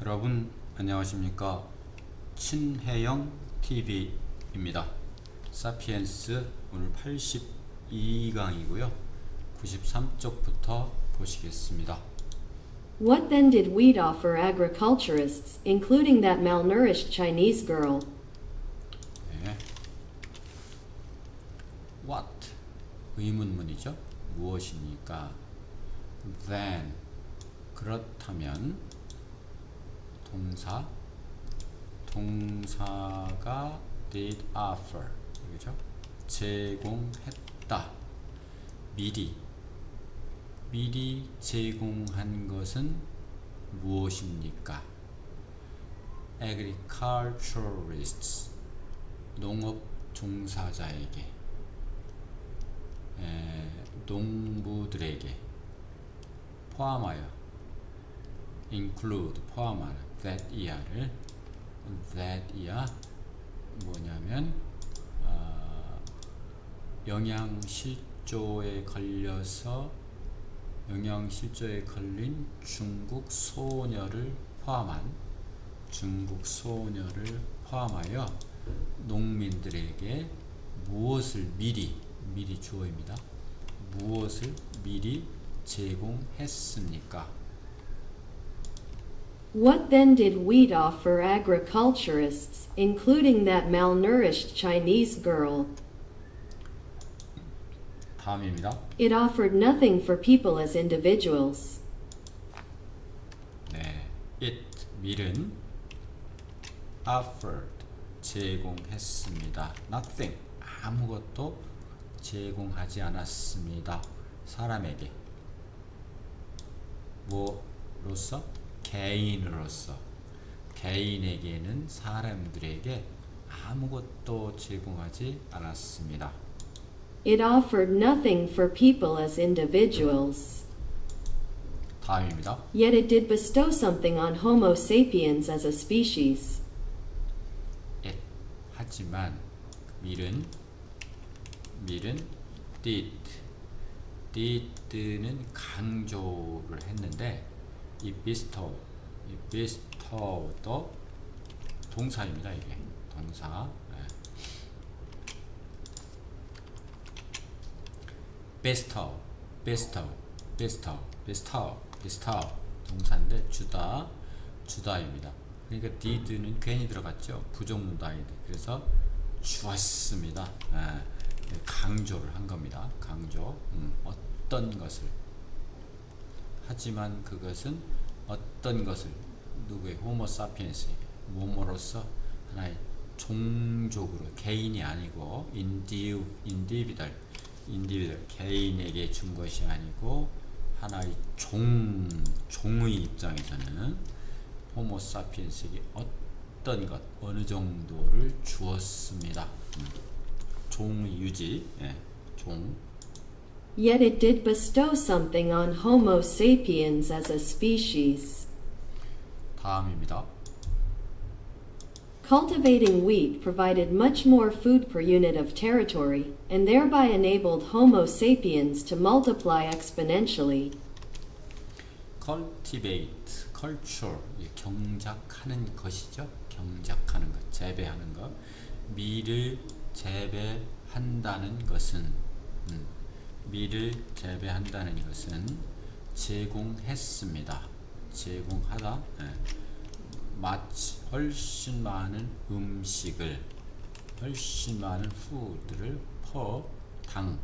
여러분 안녕하십니까? 친해영 TV입니다. 사피엔스 오늘 82강이고요. 93쪽부터 보시겠습니다. What then did wheat offer agriculturists, including that malnourished Chinese girl? 네. What 의문문이죠. 무엇입니까? Then 그렇다면 동사가 did offer 그죠? 제공했다. 미리 제공한 것은 무엇입니까? agriculturists 농업 종사자에게 농부들에게 포함하여 include 포함하는 that year를 that year 뭐냐면 영양실조에 걸린 중국 소녀를 포함하여 농민들에게 무엇을 미리 주어입니다. 무엇을 미리 제공했습니까? What then did wheat offer agriculturists, including that malnourished Chinese girl? 다음입니다. It offered nothing for people as individuals. 네, 밀은 offered 제공했습니다. nothing 아무것도 제공하지 않았습니다. 사람에게 뭐로서? 개인에게는 사람들에게 아무것도 제공하지 않았습니다. It offered nothing for people as individuals. 다음입니다. Yet it did bestow something on Homo sapiens as a species. 하지만 밀은 did는 강조를 했는데 이 bestow도 동사입니다. 이게 동사. bestow 동사인데 주다입니다. 그러니까 did는 괜히 들어갔죠. 부정문다인데 그래서 주었습니다. 강조를 한 겁니다. 강조. 어떤 것을. 하지만 그것은 어떤 것을 누구의 호모사피엔스에게 뭐뭐로서 하나의 종족으로 개인이 아니고 individual 개인에게 준 것이 아니고 하나의 종의 입장에서는 호모사피엔스에게 어떤 것 어느 정도를 주었습니다. 종의 유지 종. Yet it did bestow something on Homo sapiens as a species. 다음입니다. Cultivating wheat provided much more food per unit of territory, and thereby enabled Homo sapiens to multiply exponentially. cultivate, culture, 경작하는 것이죠. 경작하는 것, 재배하는 것. 밀을 재배한다는 것은 제공했습니다. 제공하다. 마치 훨씬 많은 food를 per 당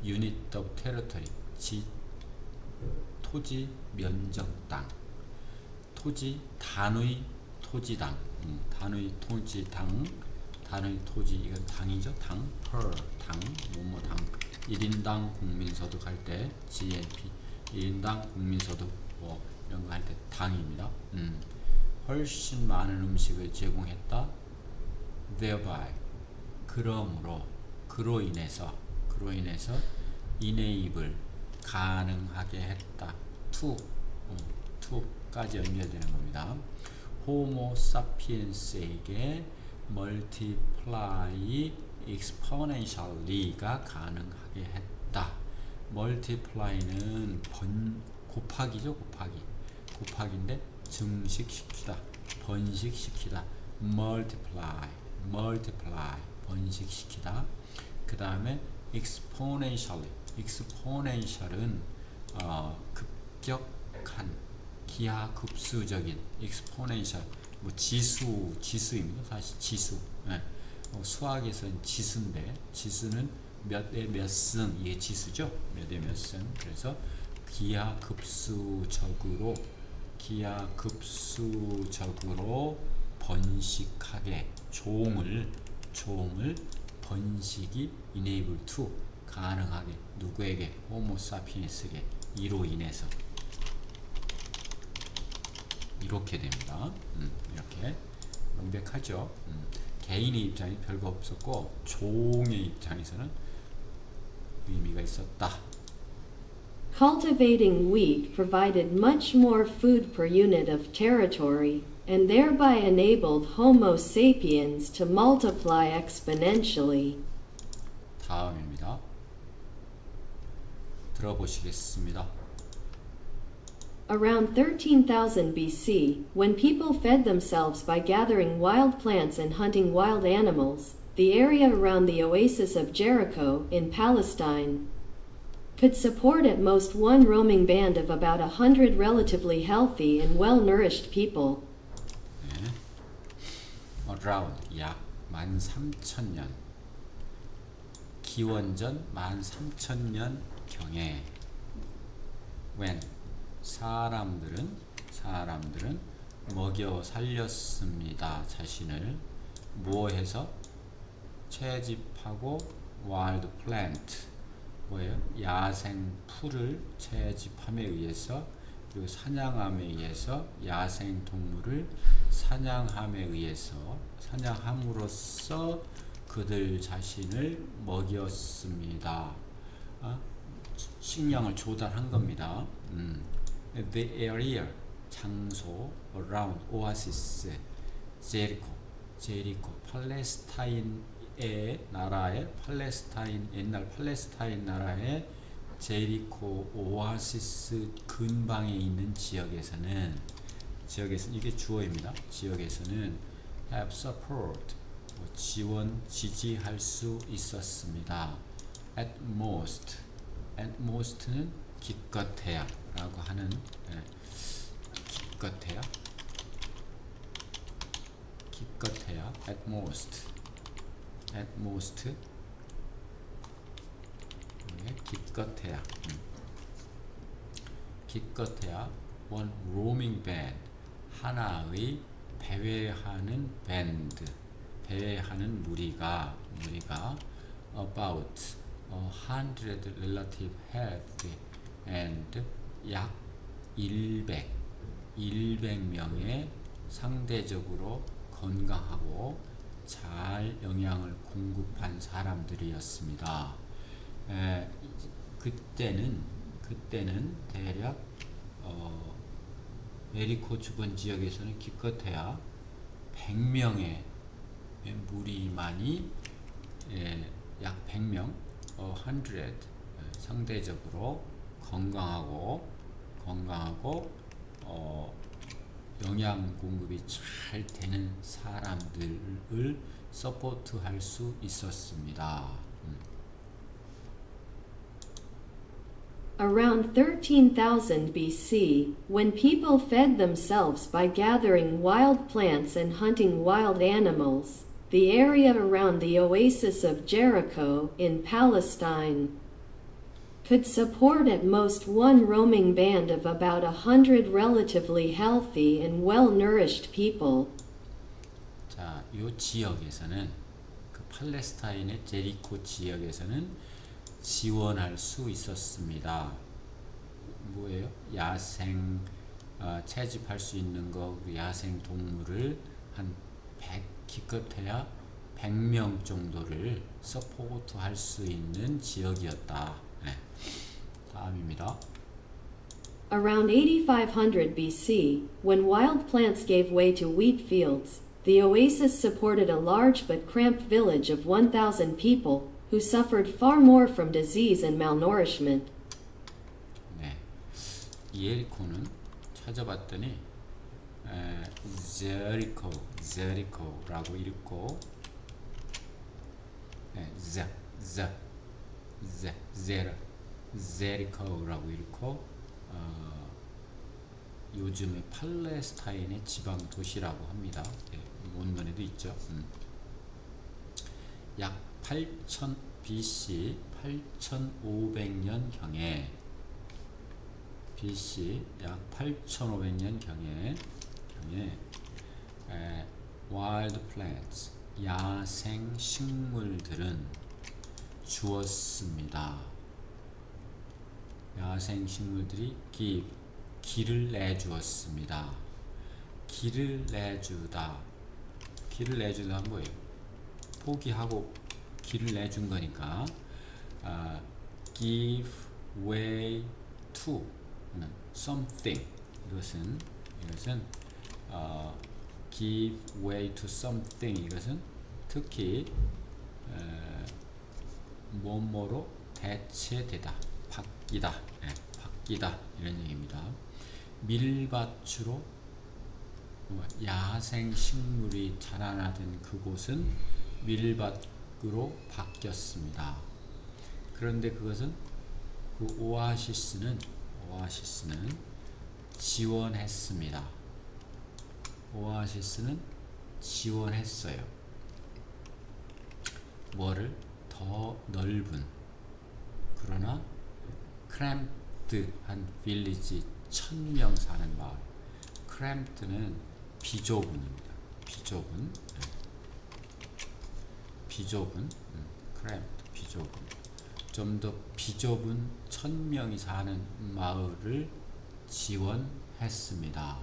unit of territory 토지 면적당 단위 토지당 이건 당이죠. 당 per 당 뭐뭐 당 1인당 국민소득 할 때 GNP 1인당 국민소득 뭐 이런 거 할 때 당입니다. 훨씬 많은 음식을 제공했다. thereby 그로 인해서 enable 가능하게 했다. to까지 연결되는 겁니다. 호모 사피엔스에게 multiply exponentially가 가능하게 했다. multiply는 곱하기죠. 곱하기인데 증식시키다, 번식시키다, multiply, 번식시키다. 그 다음에 exponentially, exponential은 급격한, 기하급수적인, exponential, 뭐 지수입니다. 사실 지수. 예. 수학에서는 지수인데, 지수는 몇에 몇 승, 이게 지수죠. 몇에 몇 승. 그래서 기하급수적으로 번식하게, 종을 번식이 enable to, 가능하게, 누구에게? 호모사피엔스에게, 이로 인해서. 이렇게 됩니다. 이렇게 명백하죠. 개인의 입장이 별거 없었고 종의 입장에서는 의미가 있었다. Cultivating wheat provided much more food per unit of territory, and thereby enabled Homo sapiens to multiply exponentially. 다음입니다. 들어보시겠습니다. Around 13,000 BC, when people fed themselves by gathering wild plants and hunting wild animals, the area around the oasis of Jericho, in Palestine, could support at most one roaming band of about 100 relatively healthy and well-nourished people. 네. Around, 약 13,000년, 기원전 13,000년 경에, when 사람들은 먹여 살렸습니다. 자신을 뭐해서? 채집하고 wild plant, 뭐예요? 야생 풀을 채집함에 의해서, 그리고 사냥함에 의해서, 야생 동물을 사냥함으로써 그들 자신을 먹였습니다. 식량을 조달한 겁니다. The area, 장소, around, oasis, Jericho, 팔레스타인의 나라의, 옛날 팔레스타인 나라의 제리코 오아시스 근방에 있는 지역에서는 이게 주어입니다. 지역에서는 have support, 지지할 수 있었습니다. At most는 기껏해야 라고 하는, 기껏해야 at most 기껏해야 one roaming band, 하나의 배회하는 무리가 about 100 relative healthy and 약 100명의 상대적으로 건강하고 잘 영양을 공급한 사람들이었습니다. 그때는 대략 메리코 주변 지역에서는 기껏해야 100명의 무리만이, 약 100명, 100, 상대적으로 건강하고 영양 공급이 잘 되는 사람들을 서포트할 수 있었습니다. Around 13,000 BC, when people fed themselves by gathering wild plants and hunting wild animals, the area around the oasis of Jericho, in Palestine, could support at most one roaming band of about 100 relatively healthy and well-nourished people. 자, 이 지역에서는, 그 팔레스타인의 제리코 지역에서는 지원할 수 있었습니다. 뭐예요? 야생, 채집할 수 있는 거, 야생 동물을 한 100, 기껏해야 100명 정도를 서포트할 수 있는 지역이었다. 네. 다음입니다. Around 8500 BC, when wild plants gave way to wheat fields, the oasis supported a large but cramped village of 1,000 people who suffered far more from disease and malnourishment. 네. 예리코는 찾아봤더니 Jericho라고 읽고, 네, Jericho라고 읽고, 요즘에 팔레스타인의 지방 도시라고 합니다. 네, 원문에도 있죠. 약 8000 BC 8500년경에 BC 약 8500년경에 wild plants 야생 식물들은 주었습니다. 야생 식물들이 길을 내주었습니다. 길을 내주다 뭐예요? 포기하고 길을 내준 거니까 give way to something 이것은 give way to something 이것은 특히 뭐뭐로 대체되다 바뀌다 이런 얘기입니다. 밀밭으로 야생 식물이 자라나던 그곳은 밀밭으로 바뀌었습니다. 그런데 그것은 그 오아시스는 지원했습니다. 오아시스는 지원했어요. 뭐를? 더 넓은 그러나 크램프드한 빌리지 1000명 사는 마을. 크램프드는 비좁은입니다. 크램프드 비좁은. 좀 더 비좁은 1000명이 사는 마을을 지원했습니다.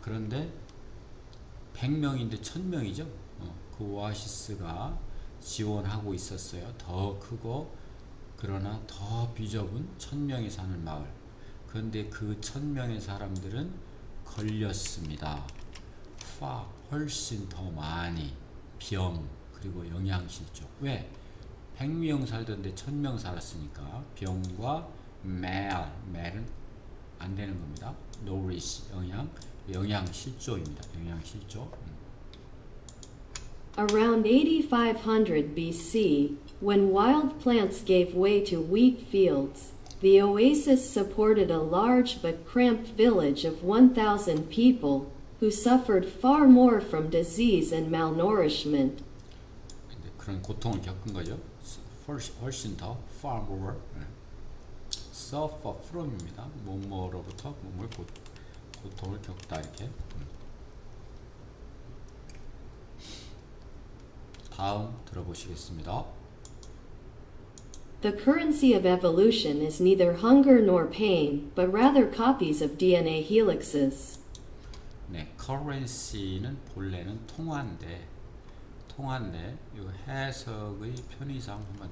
그런데 100명인데 1000명이죠. 그 오아시스가 지원하고 있었어요. 더 크고 그러나 더 비좁은 1000명이 사는 마을. 그런데 그 1000명의 사람들은 걸렸습니다. 훨씬 더 많이 병 그리고 영양실조. 왜? 100명 살던데 1000명 살았으니까 병과 말은 안 되는 겁니다. nourish 영양실조입니다. 영양실조. Around 8500 BC, when wild plants gave way to wheat fields, the oasis supported a large but cramped village of 1,000 people, who suffered far more from disease and malnourishment. 그런 고통을 겪은 거죠. 훨씬 더 far more suffer from입니다. 뭐뭐로부터 몸을 고통을 겪다 이렇게. 다음 들어보시겠습니다. The currency of evolution is neither hunger nor pain, but rather copies of DNA helixes. 네, currency는 본래는 통화인데 이 해석의 편의상 한번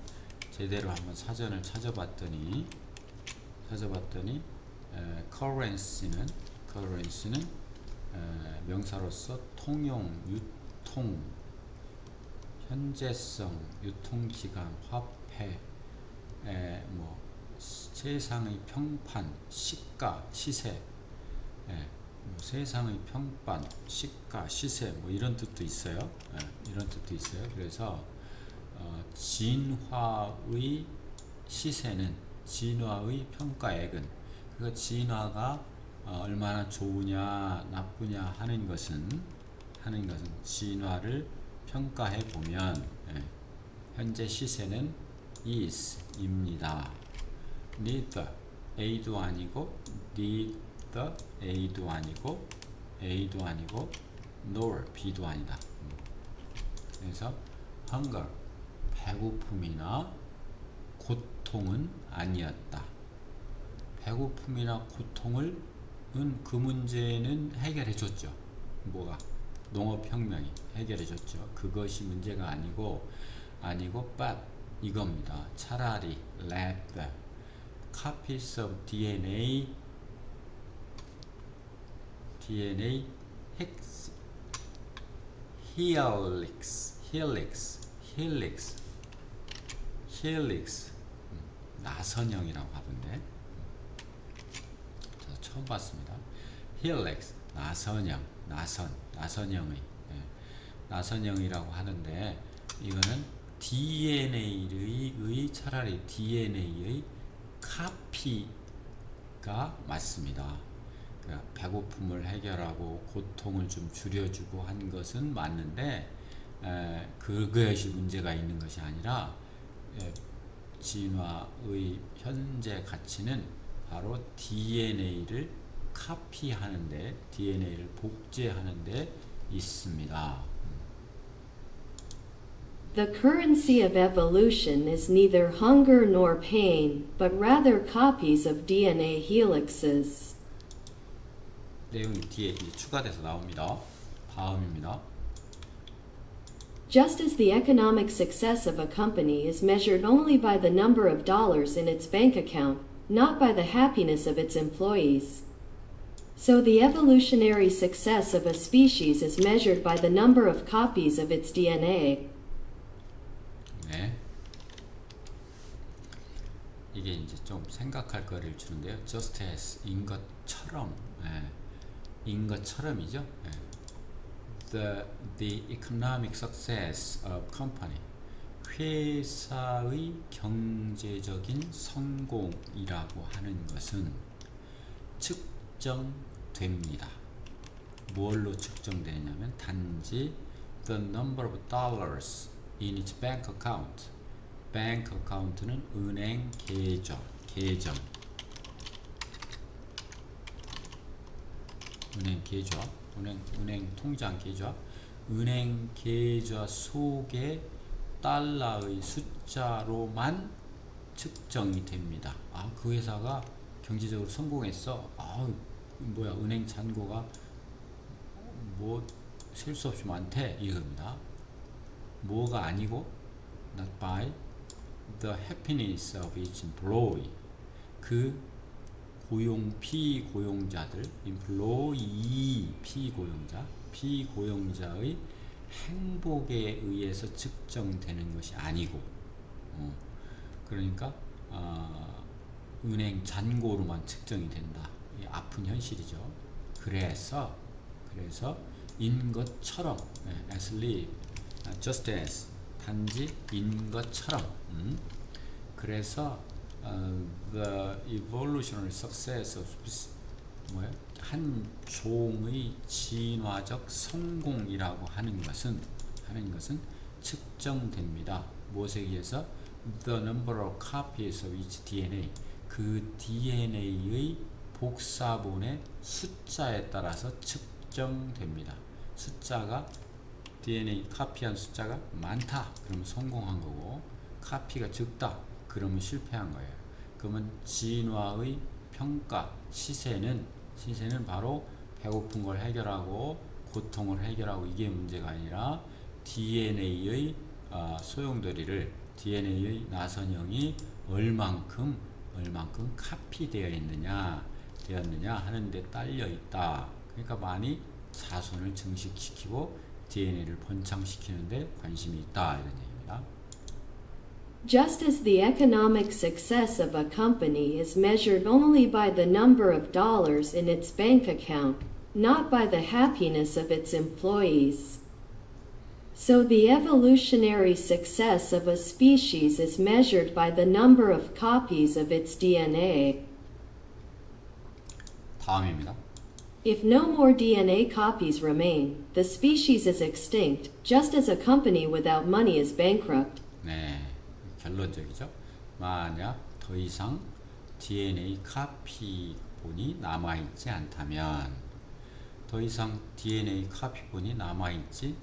제대로 한번 사전을 찾아봤더니 currency는 명사로서 통용, 유통, 현재성, 유통기간, 화폐, 뭐 세상의 평판, 시가, 시세, 뭐 세상의 평판, 시가, 시세, 뭐 이런 뜻도 있어요. 이런 뜻도 있어요. 그래서 진화의 시세는 진화의 평가액은 그 진화가 얼마나 좋으냐 나쁘냐 하는 것은 진화를 평가해 보면 현재 시세는 is입니다. neither a도 아니고 a도 아니고 nor b도 아니다. 그래서 hunger 배고픔이나 고통은 아니었다. 배고픔이나 고통을 그 문제는 해결해 줬죠. 뭐가? 농업혁명이 해결해 줬죠. 그것이 문제가 아니고 but 이겁니다. 차라리 let the copies of DNA helix 나선형이라고 하던데 저도 처음 봤습니다. helix 나선형의 나선형이라고 하는데 이거는 DNA의 차라리 DNA의 카피가 맞습니다. 그러니까 배고픔을 해결하고 고통을 좀 줄여주고 한 것은 맞는데 그것이 문제가 있는 것이 아니라 진화의 현재 가치는 바로 DNA를 카피하는데 DNA를 복제하는데 있습니다. The currency of evolution is neither hunger nor pain, but rather copies of DNA helixes. 내용이 뒤에 추가돼서 나옵니다. 다음입니다. Just as the economic success of a company is measured only by the number of dollars in its bank account, not by the happiness of its employees, so the evolutionary success of a species is measured by the number of copies of its DNA. 네. 이게 이제 좀 생각할 거리를 주는데요. Just as 인 것처럼, 인 것처럼이죠. The economic success of company, 회사의 경제적인 성공이라고 하는 것은 측정됩니다. 뭘로 측정되냐면 단지 the number of dollars in its bank account. bank account는 은행 계정. 은행 통장 계좌. 은행 계좌 속에 달러의 숫자로만 측정이 됩니다. 아, 그 회사가 경제적으로 성공했어. 아, 뭐야, 은행 잔고가 뭐 셀 수 없이 많대, 이겁니다. 뭐가 아니고 not by the happiness of each employee. 그 피고용자들 employee 피고용자의 행복에 의해서 측정되는 것이 아니고 그러니까 은행 잔고로만 측정이 된다. 이 아픈 현실이죠. 그래서 인 것처럼 as live just as 단지 인 것처럼 그래서 the evolutionary success of 한 종의 진화적 성공이라고 하는 것은 측정됩니다. 무엇에 의해서? The number of copies of each DNA. 그 DNA의 복사본의 숫자에 따라서 측정됩니다. 숫자가 DNA 카피한 숫자가 많다. 그러면 성공한 거고, 카피가 적다. 그러면 실패한 거예요. 그러면 진화의 평가, 시세는 바로 배고픈 걸 해결하고 고통을 해결하고 이게 문제가 아니라 DNA의 소용돌이를 DNA의 나선형이 얼만큼 카피되어 되었느냐 하는 데 딸려 있다. 그러니까 많이 자손을 증식시키고 DNA를 번창시키는 데 관심이 있다 이런 얘기입니다. Just as the economic success of a company is measured only by the number of dollars in its bank account, not by the happiness of its employees, so the evolutionary success of a species is measured by the number of copies of its DNA. 다음입니다. If no more DNA copies remain, the species is extinct, just as a company without money is bankrupt. 네, 결론적이죠. 만약 더 이상 DNA 카피본이 남아있지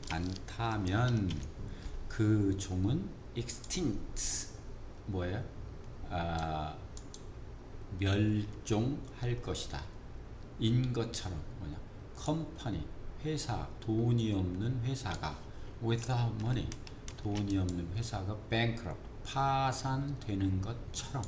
않다면 그 종은 extinct 뭐예요? 멸종할 것이다. 인 것처럼 company 회사 돈이 없는 회사가 without money 돈이 없는 회사가 bankrupt 파산되는 것처럼.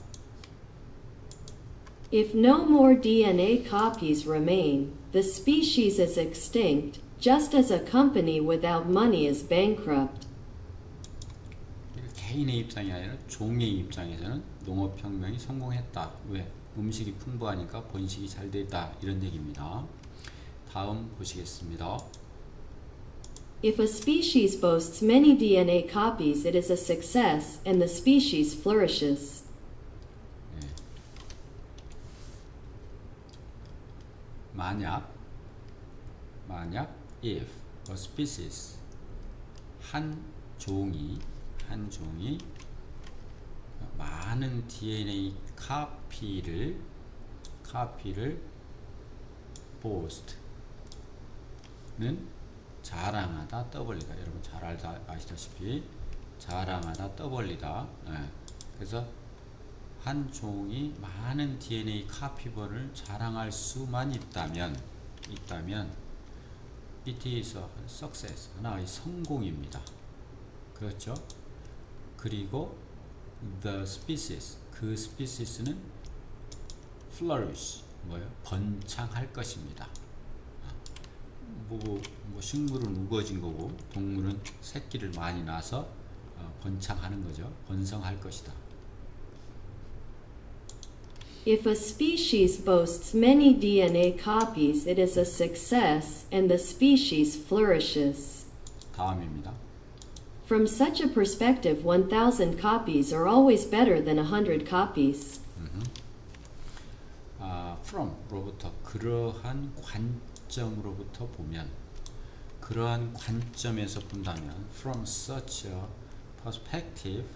If no more DNA copies remain, the species is extinct, just as a company without money is bankrupt. 개인의 입장이 아니라 종의 입장에서는 농업혁명이 성공했다. 왜? 음식이 풍부하니까 번식이 잘 됐다. 이런 얘기입니다. 다음 보시겠습니다. If a species boasts many DNA copies, it is a success, and the species flourishes. 네. 만약 if a species 한 종이 많은 DNA 카피를 boast는 자랑하다, 떠벌리다. 여러분 잘 아시다시피 자랑하다, 떠벌리다. 예. 그래서 한 종이 많은 DNA 카피본을 자랑할 수만 있다면 it is a success, 하나의 성공입니다. 그렇죠? 그리고 the species, 그 species는 flourish, 번창할 것입니다. 뭐 식물은 우거진 거고 동물은 새끼를 많이 낳아서 번창하는 거죠. 번성할 것이다. If a species boasts many DNA copies, it is a success, and the species flourishes. 다음입니다. From such a perspective, 1,000 copies are always better than 100 copies. from로부터 그러한 관점으로부터 보면, 그러한 관점에서 본다면 from such a perspective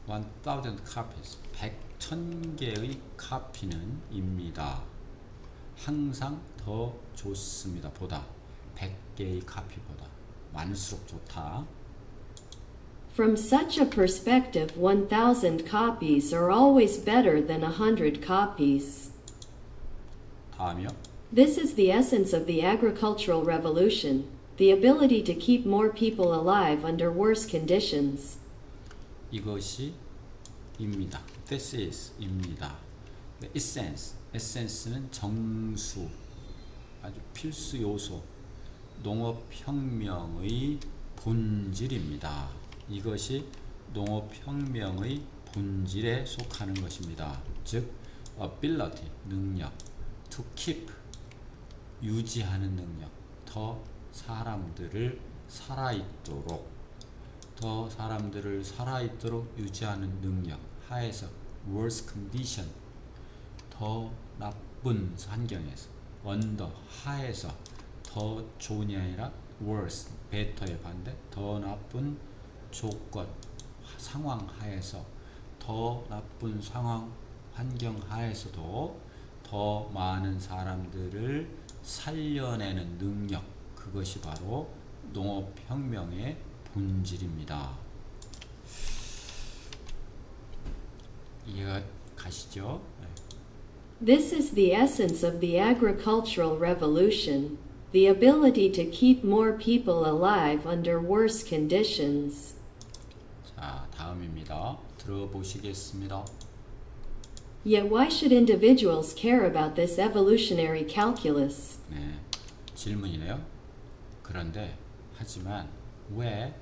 1,000 copies 1,000개의 카피는 입니다. 항상 더 좋습니다. 보다 100개의 카피보다 많을수록 좋다. From such a perspective, 1,000 copies are always better than 100 copies. 다음이요. This is the essence of the agricultural revolution, the ability to keep more people alive under worse conditions. 이것이 입니다. This is 입니다. essence는 정수, 아주 필수 요소, 농업혁명의 본질입니다. 이것이 농업혁명의 본질에 속하는 것입니다. 즉, ability, 능력, to keep, 유지하는 능력, 더 사람들을 살아있도록 유지하는 능력 하에서 worse condition, 더 나쁜 환경에서, under, 하에서, 더 좋은이 아니라 worse, better의 반대, 더 나쁜 조건, 상황 하에서, 더 나쁜 상황, 환경 하에서도 더 많은 사람들을 살려내는 능력, 그것이 바로 농업혁명의 본질입니다. 이해가 가시죠? This is the essence of the agricultural revolution, the ability to keep more people alive under worse conditions. 자, 다음입니다. 들어보시겠습니다. Yet why should individuals care about this evolutionary calculus? 네, 질문이네요. 그런데 하지만 왜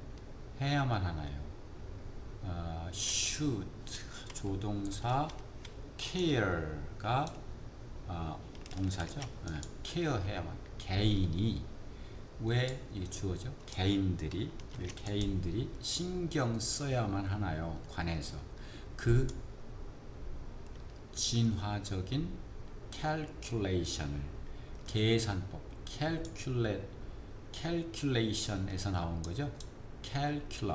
해야만 하나요? should 조동사, care가 동사죠. care 해야만. 개인이 왜 이게 주어져? 개인들이 신경 써야만 하나요? 관해서 그 진화적인 calculation을, 계산법, calculation에서 나온 거죠. calculus는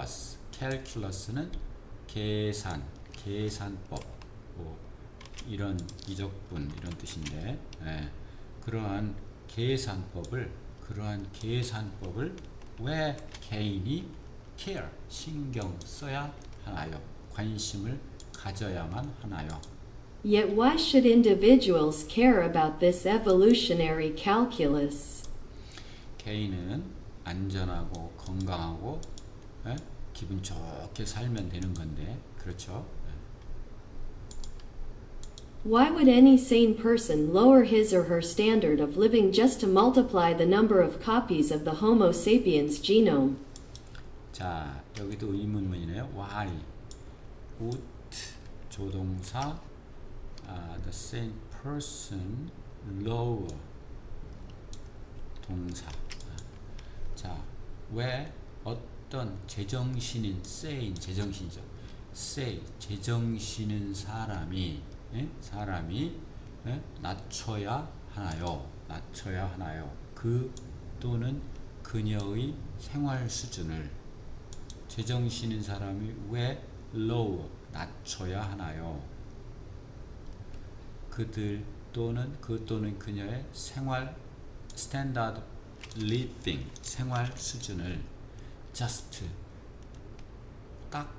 계산법, 이런 이적분 이런 뜻인데, 그러한 계산법을 왜 개인이 care, 신경 써야 하나요? 관심을 가져야만 하나요? Yet why should individuals care about this evolutionary calculus? 개인은 안전하고 건강하고 기분 좋게 살면 되는 건데, 그렇죠? Why would any sane person lower his or her standard of living just to multiply the number of copies of the Homo sapiens genome? 자, 여기도 의문문이네요. Why would 조동사 the same person lower 동사. 자, 왜 어떤 제정신인 세인 제정신이죠. say 제정신인 사람이 낮춰야 하나요? 낮춰야 하나요? 그 또는 그녀의 생활 수준을 제정신인 사람이 왜 lower 낮춰야 하나요? 그들 또는 그녀의 생활 standard living 생활 수준을 just 딱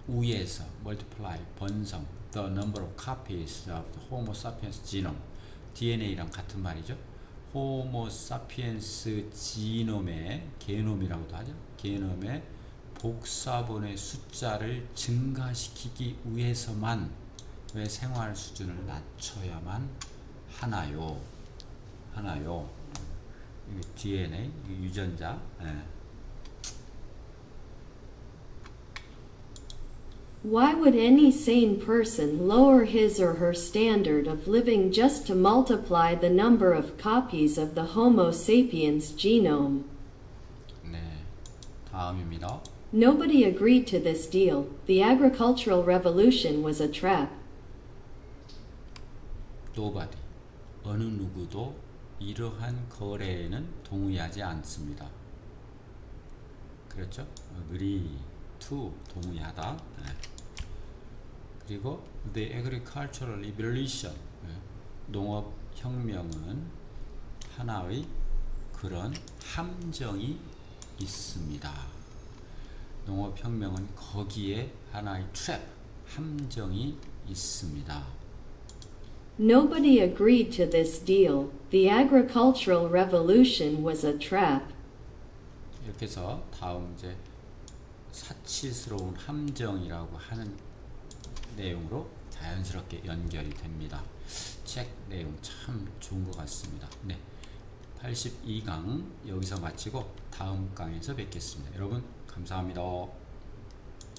위에서 multiply 번성 the number of copies of the Homo sapiens genome DNA랑 같은 말이죠. Homo sapiens 지놈의 게놈이라고도 하죠. 게놈의 복사본의 숫자를 증가시키기 위해서만 왜 생활 수준을 낮춰야만 하나요? 이게 DNA 유전자. Why would any sane person lower his or her standard of living just to multiply the number of copies of the Homo sapiens genome? 네, 다음입니다. Nobody agreed to this deal. The agricultural revolution was a trap. Nobody, 어느 누구도 이러한 거래에는 동의하지 않습니다. 그렇죠? agree to 동의하다. 그리고 the agricultural revolution 농업 혁명은 하나의 그런 함정이 있습니다. 농업 혁명은 거기에 하나의 trap 함정이 있습니다. Nobody agreed to this deal. The agricultural revolution was a trap. 이렇게 해서 다음 이제 사치스러운 함정이라고 하는 내용으로 자연스럽게 연결이 됩니다. 책 내용 참 좋은 것 같습니다. 네, 82강 여기서 마치고 다음 강에서 뵙겠습니다. 여러분 감사합니다.